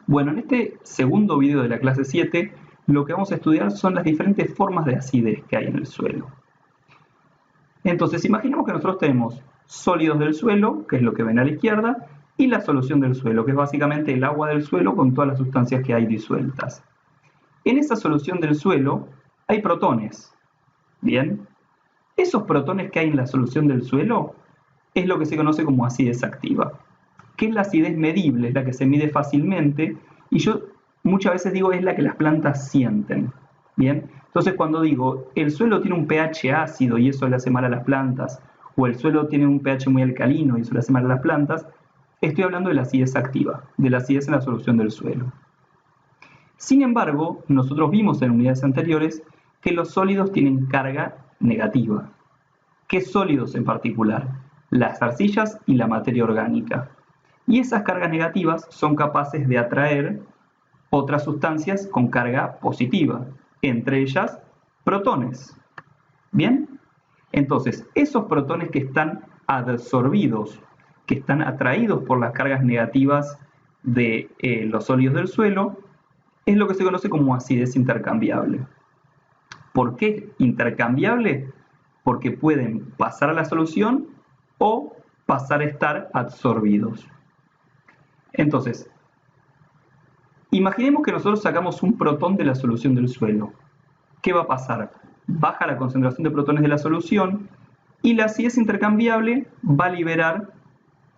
Bueno, en este segundo video de la clase 7, lo que vamos a estudiar son las diferentes formas de acidez que hay en el suelo. Entonces, imaginemos que nosotros tenemos sólidos del suelo, que es lo que ven a la izquierda, y la solución del suelo, que es básicamente el agua del suelo con todas las sustancias que hay disueltas. En esa solución del suelo hay protones. Bien, esos protones que hay en la solución del suelo es lo que se conoce como acidez activa, que es la acidez medible, es la que se mide fácilmente, y yo muchas veces digo es la que las plantas sienten. Bien, entonces cuando digo el suelo tiene un pH ácido y eso le hace mal a las plantas, o el suelo tiene un pH muy alcalino y eso le hace mal a las plantas, estoy hablando de la acidez activa, de la acidez en la solución del suelo. Sin embargo, nosotros vimos en unidades anteriores que los sólidos tienen carga negativa. ¿Qué sólidos en particular? Las arcillas y la materia orgánica. Y esas cargas negativas son capaces de atraer otras sustancias con carga positiva, entre ellas protones. ¿Bien? Entonces, esos protones que están adsorbidos, que están atraídos por las cargas negativas de los sólidos del suelo, es lo que se conoce como acidez intercambiable. ¿Por qué intercambiable? Porque pueden pasar a la solución o pasar a estar absorbidos. Entonces, imaginemos que nosotros sacamos un protón de la solución del suelo. ¿Qué va a pasar? Baja la concentración de protones de la solución y la acidez intercambiable va a liberar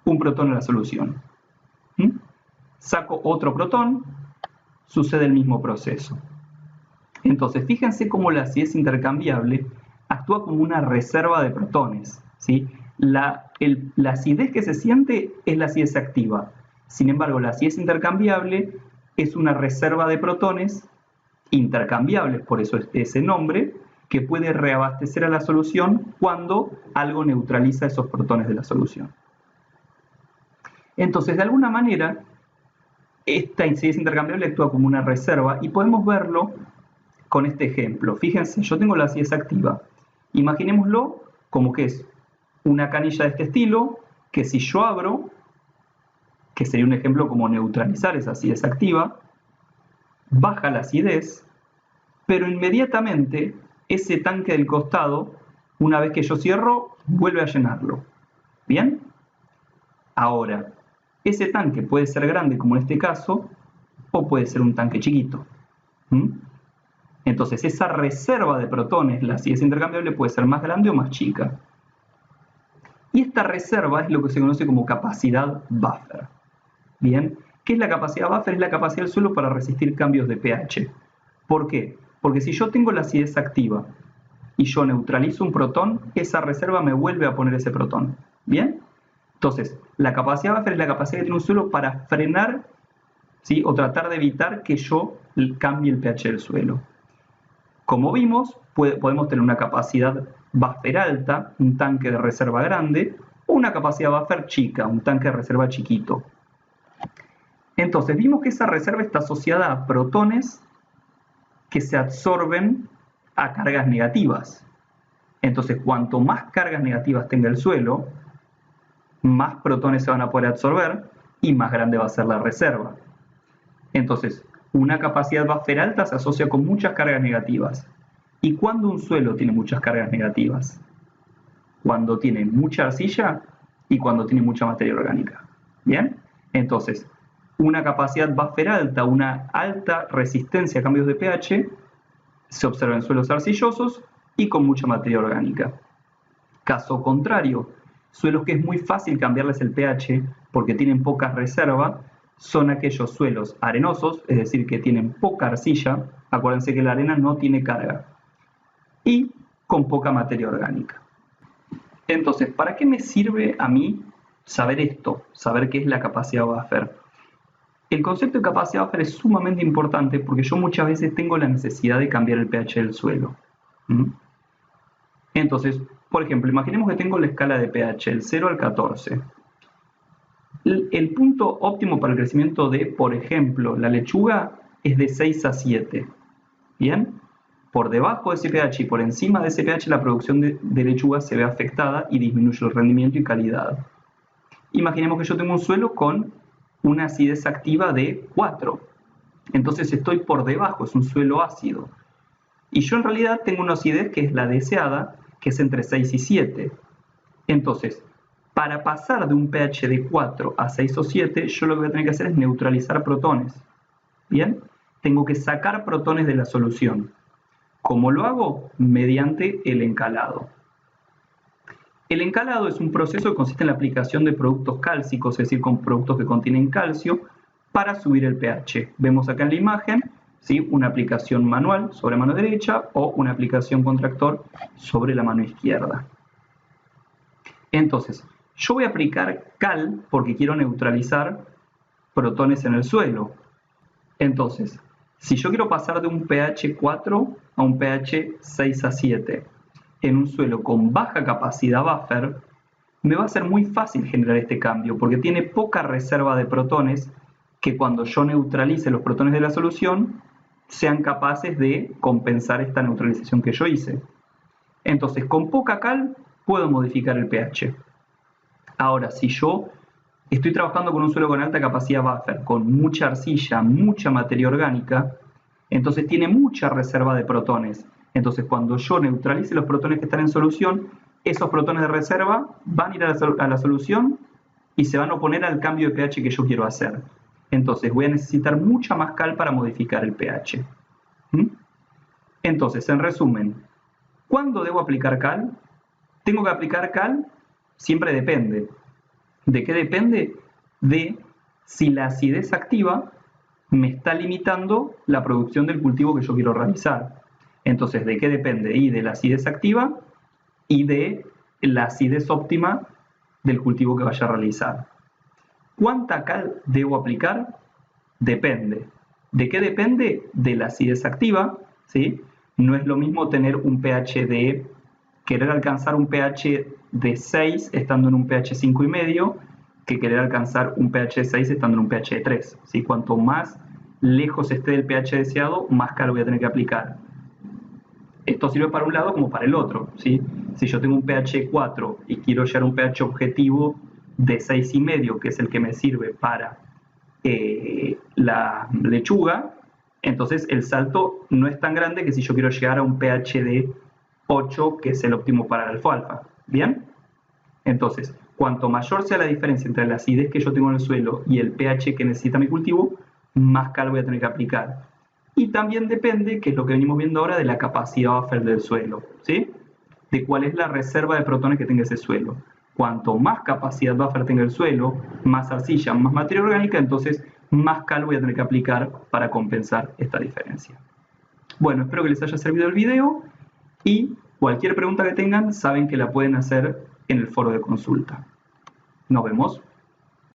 un protón en la solución. Saco otro protón, sucede el mismo proceso. Entonces, fíjense cómo la acidez intercambiable actúa como una reserva de protones, ¿sí? La acidez que se siente es la acidez activa. Sin embargo, la acidez intercambiable es una reserva de protones intercambiables, por eso es ese nombre, que puede reabastecer a la solución cuando algo neutraliza esos protones de la solución. Entonces, de alguna manera, esta acidez intercambiable actúa como una reserva y podemos verlo con este ejemplo. Fíjense, yo tengo la acidez activa. Imaginémoslo como que es una canilla de este estilo, que si yo abro, que sería un ejemplo como neutralizar esa acidez activa, baja la acidez, pero inmediatamente ese tanque del costado, una vez que yo cierro, vuelve a llenarlo. ¿Bien? Ahora, ese tanque puede ser grande, como en este caso, o puede ser un tanque chiquito. Entonces, esa reserva de protones, la acidez intercambiable, puede ser más grande o más chica. Y esta reserva es lo que se conoce como capacidad buffer. ¿Bien? ¿Qué es la capacidad buffer? Es la capacidad del suelo para resistir cambios de pH. ¿Por qué? Porque si yo tengo la acidez activa y yo neutralizo un protón, esa reserva me vuelve a poner ese protón. ¿Bien? Entonces, la capacidad buffer es la capacidad que tiene un suelo para frenar, ¿sí?, o tratar de evitar que yo cambie el pH del suelo. Como vimos, podemos tener una capacidad buffer alta, un tanque de reserva grande, o una capacidad buffer chica, un tanque de reserva chiquito. Entonces, vimos que esa reserva está asociada a protones que se absorben a cargas negativas. Entonces, cuanto más cargas negativas tenga el suelo, más protones se van a poder absorber y más grande va a ser la reserva. Entonces, una capacidad buffer alta se asocia con muchas cargas negativas. ¿Y cuándo un suelo tiene muchas cargas negativas? Cuando tiene mucha arcilla y cuando tiene mucha materia orgánica. ¿Bien? Entonces, una capacidad buffer alta, una alta resistencia a cambios de pH, se observa en suelos arcillosos y con mucha materia orgánica. Caso contrario, suelos que es muy fácil cambiarles el pH porque tienen poca reserva, son aquellos suelos arenosos, es decir, que tienen poca arcilla, acuérdense que la arena no tiene carga, y con poca materia orgánica. Entonces, ¿para qué me sirve a mí saber esto? Saber qué es la capacidad buffer. El concepto de capacidad buffer es sumamente importante porque yo muchas veces tengo la necesidad de cambiar el pH del suelo. Entonces, por ejemplo, imaginemos que tengo la escala de pH del 0 al 14. El punto óptimo para el crecimiento de, por ejemplo, la lechuga es de 6 a 7. ¿Bien? Por debajo de ese pH y por encima de ese pH la producción de lechuga se ve afectada y disminuye el rendimiento y calidad. Imaginemos que yo tengo un suelo con una acidez activa de 4. Entonces estoy por debajo, es un suelo ácido. Y yo en realidad tengo una acidez que es la deseada, que es entre 6 y 7. Entonces, para pasar de un pH de 4 a 6 o 7, yo lo que voy a tener que hacer es neutralizar protones. ¿Bien? Tengo que sacar protones de la solución. ¿Cómo lo hago? Mediante el encalado. El encalado es un proceso que consiste en la aplicación de productos cálcicos, es decir, con productos que contienen calcio, para subir el pH. Vemos acá en la imagen, ¿sí?, una aplicación manual sobre mano derecha o una aplicación con tractor sobre la mano izquierda. Entonces, yo voy a aplicar cal porque quiero neutralizar protones en el suelo. Entonces, si yo quiero pasar de un pH 4 a un pH 6 a 7 en un suelo con baja capacidad buffer, me va a ser muy fácil generar este cambio porque tiene poca reserva de protones que cuando yo neutralice los protones de la solución sean capaces de compensar esta neutralización que yo hice. Entonces, con poca cal puedo modificar el pH. Ahora, si yo estoy trabajando con un suelo con alta capacidad buffer, con mucha arcilla, mucha materia orgánica, entonces tiene mucha reserva de protones. Entonces, cuando yo neutralice los protones que están en solución, esos protones de reserva van a ir a la solución y se van a oponer al cambio de pH que yo quiero hacer. Entonces, voy a necesitar mucha más cal para modificar el pH. Entonces, en resumen, ¿cuándo debo aplicar cal? Tengo que aplicar cal, siempre depende. ¿De qué depende? De si la acidez activa me está limitando la producción del cultivo que yo quiero realizar. Entonces, ¿de qué depende? Y de la acidez activa y de la acidez óptima del cultivo que vaya a realizar. ¿Cuánta cal debo aplicar? Depende. ¿De qué depende? De la acidez activa, ¿sí? No es lo mismo tener un pH de querer alcanzar un pH de 6 estando en un pH 5,5 que querer alcanzar un pH de 6 estando en un pH de 3. ¿Sí? Cuanto más lejos esté del pH deseado, más cal voy a tener que aplicar. Esto sirve para un lado como para el otro. ¿Sí? Si yo tengo un pH 4 y quiero llegar a un pH objetivo de 6,5, que es el que me sirve para la lechuga, entonces el salto no es tan grande que si yo quiero llegar a un pH de 8, que es el óptimo para la alfalfa. ¿Bien? Entonces, cuanto mayor sea la diferencia entre la acidez que yo tengo en el suelo y el pH que necesita mi cultivo, más cal voy a tener que aplicar. Y también depende, que es lo que venimos viendo ahora, de la capacidad buffer del suelo, ¿sí? De cuál es la reserva de protones que tenga ese suelo. Cuanto más capacidad buffer tenga el suelo, más arcilla, más materia orgánica, entonces más cal voy a tener que aplicar para compensar esta diferencia. Bueno, espero que les haya servido el video y cualquier pregunta que tengan, saben que la pueden hacer en el foro de consulta. Nos vemos.